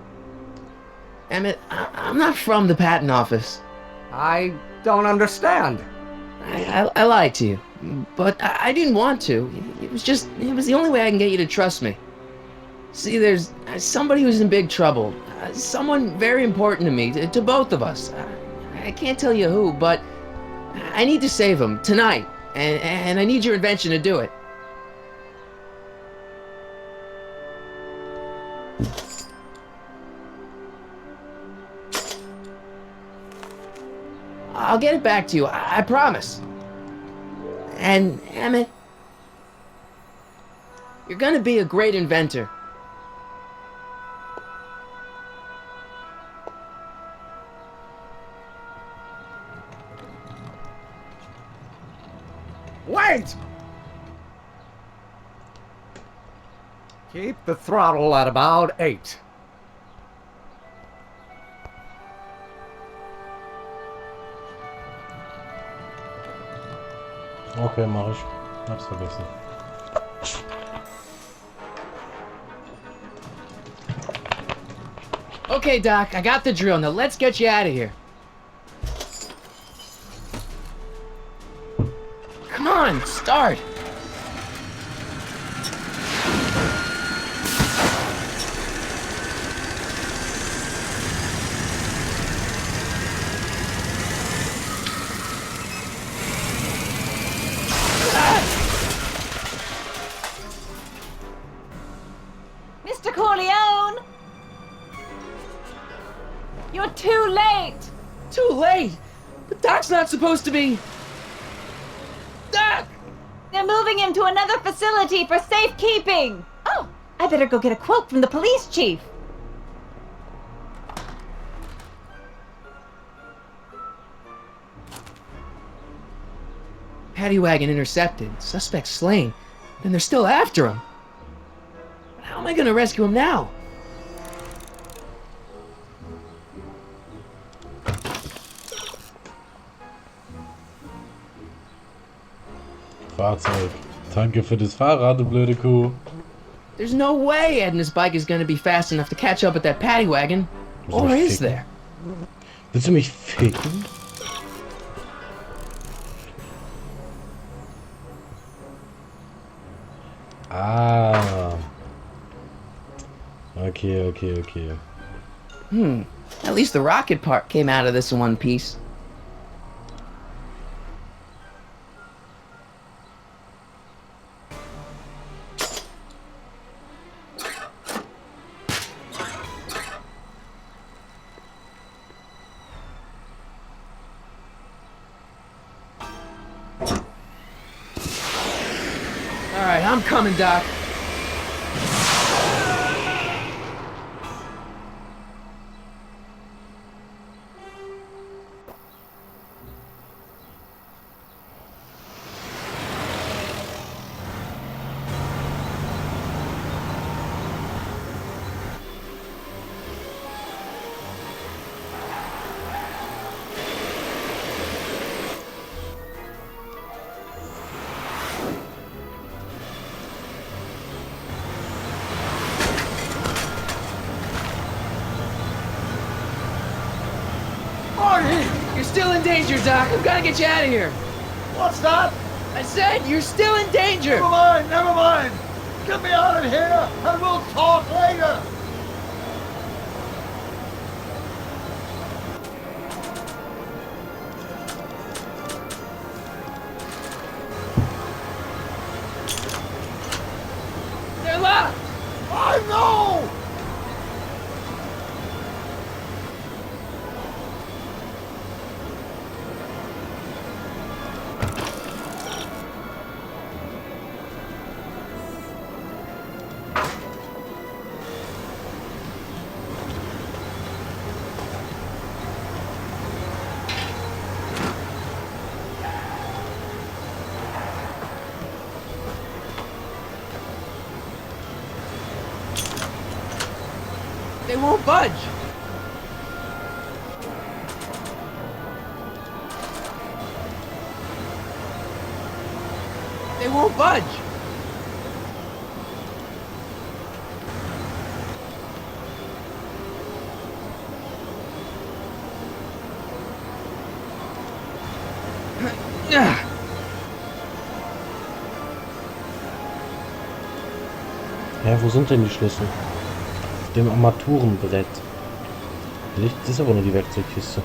Emmett, I'm not from the patent office. I don't understand. I lied to you, but I didn't want to. It was the only way I can get you to trust me. See, there's somebody who's in big trouble. Someone very important to me, to both of us. I can't tell you who, but I need to save him tonight, and I need your invention to do it. I'll get it back to you, I promise. And, Emmett, you're gonna be a great inventor. Wait! Keep the throttle at about 8. Okay, mach ich. Hab's vergessen. Okay, Doc, I got the drill. Now let's get you out of here. Come on, start. Mr. Corleone! You're too late! Too late? But Doc's not supposed to be... Doc! They're moving him to another facility for safekeeping! Oh, I better go get a quote from the police chief. Paddy wagon intercepted. Suspect slain. Then they're still after him. How am I gonna rescue him now? Fahrzeug. Danke für das Fahrrad, du blöde Kuh. There's no way Ed and his bike is gonna be fast enough to catch up with that paddy wagon. Or is there? Willst du mich ficken? Ah. Okay. At least the rocket part came out of this in one piece. Alright, I'm coming, Doc. danger, Doc. I've got to get you out of here. What's that? I said you're still in danger. Never mind, never mind. Get me out of here, and we'll talk later. They're locked. I know! They won't budge. They won't budge. Ja, wo sind denn die Schlüssel? Auf dem Armaturenbrett. Das ist aber nur die Werkzeugkiste.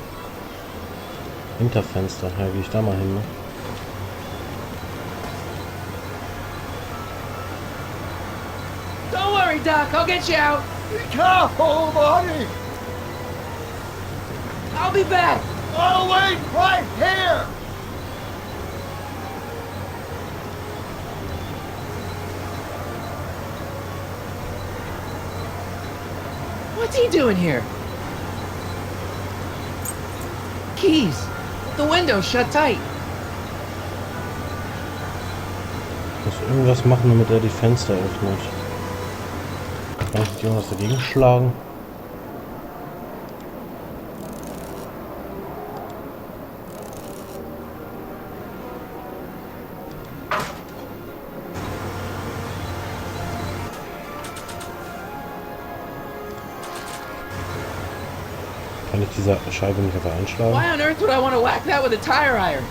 Hinterfenster. Ja, gehe ich da mal hin, ne? Don't worry, Doc. I'll get you out. Be careful, buddy. I'll be back. I'll wait right here. What's he doing here? Keys. The window's shut tight. Muss irgendwas machen, damit er die Fenster öffnet. Kann ich irgendwas dagegen schlagen? Kann ich diese Scheibe nicht einfach einschlagen? Why on earth would I want to whack that with a tire iron?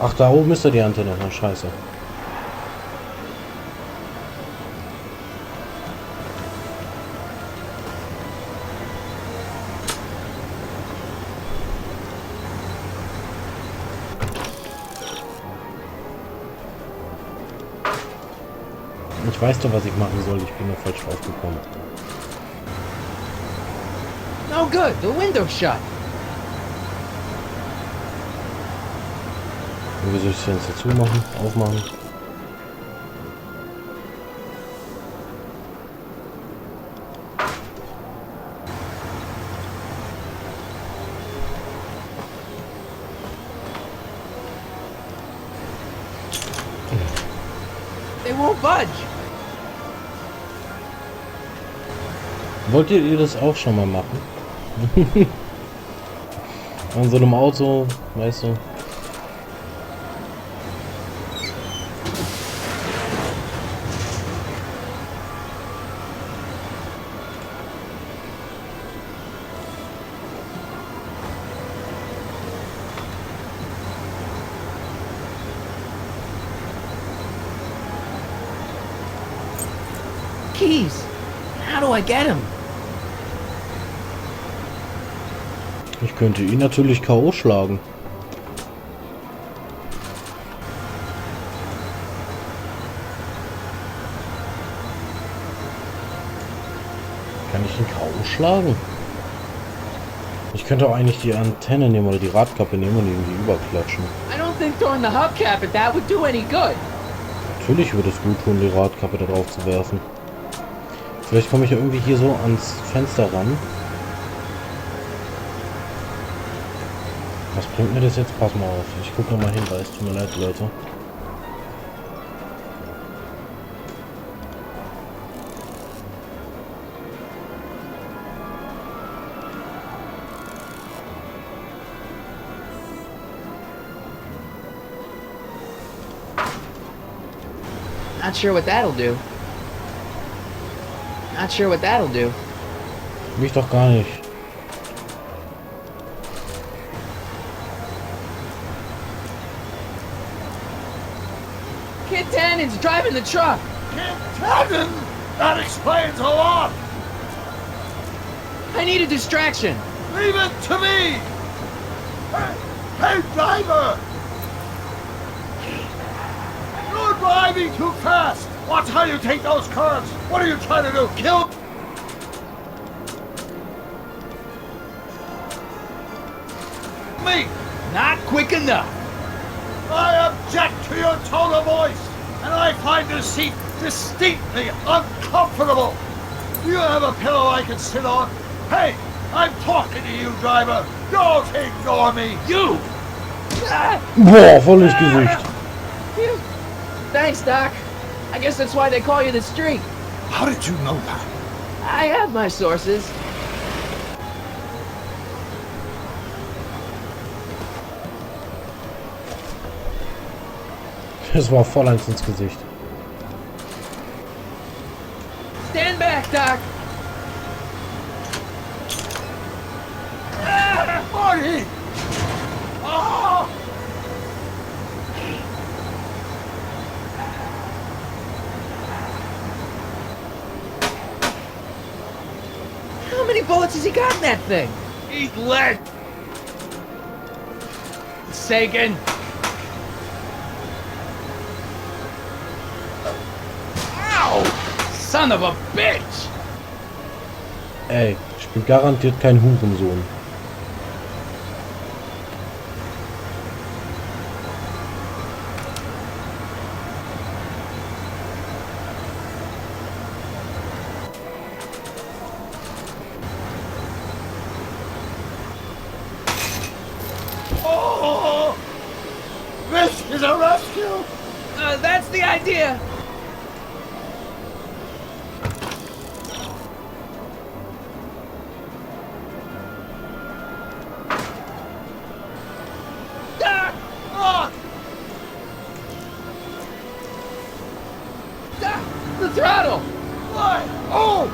Ach, da oben ist ja die Antenne. Na, scheiße. Ich weiß doch, was ich machen soll. Ich bin nur falsch draufgekommen. No good. The window's shut. Und wie soll ich das Fenster zumachen? Aufmachen? They won't budge. Wollt ihr das auch schon mal machen? An so einem Auto, weißt du? Keys. How do I get him? Ich könnte ihn natürlich K.O. schlagen. Kann ich ihn K.O. schlagen? Ich könnte auch eigentlich die Antenne nehmen oder die Radkappe nehmen und irgendwie überklatschen. I don't think throwing the hubcap at that would do any good. Natürlich würde es gut tun, die Radkappe da drauf zu werfen. Vielleicht komme ich ja irgendwie hier so ans Fenster ran. Was bringt mir das jetzt? Pass mal auf. Ich gucke nochmal hin, weil es tut mir leid, Leute. Not sure what that'll do. Not sure what that'll do. Mich doch gar nicht. Kid Tannen's driving the truck. Kid Tannen? That explains a lot. I need a distraction. Leave it to me. Hey, driver! You're driving too fast. Watch how you take those curves. What are you trying to do? Kill? Me? Not quick enough. I object to your tone of voice, and I find this seat distinctly uncomfortable. Do you have a pillow I can sit on? Hey, I'm talking to you, driver. Don't ignore me. You! Boah, voll ins Gesicht. Phew. Thanks, Doc. I guess that's why they call you the Streak. How did you know that? I have my sources. Das war voll eins ins Gesicht. Stand back, Doc. Marty! Oh! How many bullets has he got in that thing? Eat lead! Sagan. Ow! Son of a bitch! Ey, ich bin garantiert kein Hurensohn. Oh! This is a rescue! That's the idea. Doc! Ah! Doc! The throttle! Why? Oh!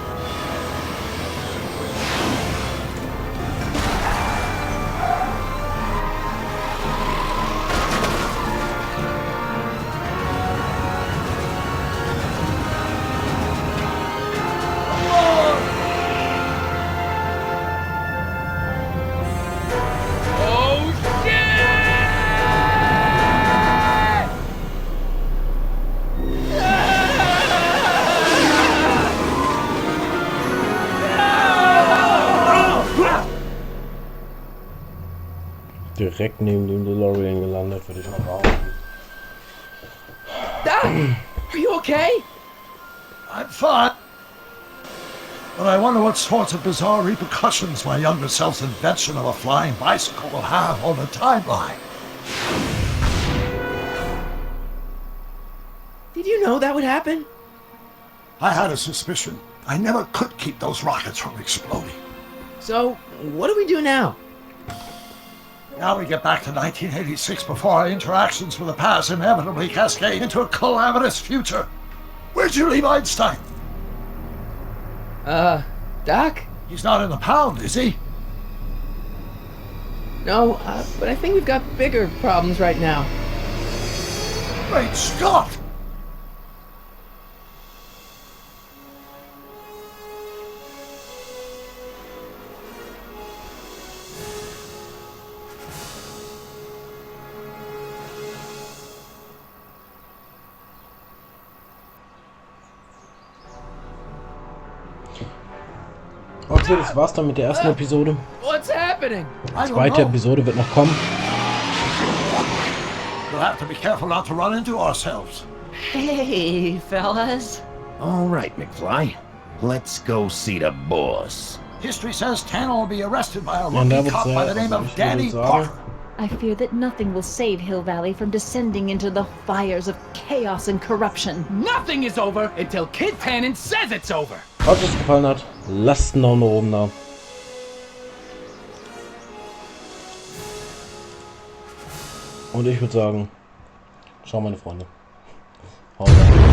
Oh, shit! Direkt neben dem DeLorean gelandet, würde ich mal behaupten. Doc! Are you okay? I'm fine. But I wonder what sorts of bizarre repercussions my younger self's invention of a flying bicycle will have on the timeline. Did you know that would happen? I had a suspicion. I never could keep those rockets from exploding. So, what do we do now? Now we get back to 1986 before our interactions with the past inevitably cascade into a calamitous future. Where'd you leave Einstein? Doc? He's not in the pound, is he? No, but I think we've got bigger problems right now. Great Scott! Okay, das war's dann mit der ersten Episode. What's happening? Die zweite Episode wird noch kommen. We'll have to be careful not to run into ourselves. Hey, fellas. All right, McFly. Let's go see the boss. History says Tanner will be arrested by a Und da rookie wird's cop by the name was of ich Danny sagen. Parker. I fear that nothing will save Hill Valley from descending into the fires of chaos and corruption. Nothing is over until Kid Tannen says it's over. Falls es gefallen hat, lasst einen Daumen nach oben da. Und ich würde sagen, ciao meine Freunde. Haut rein.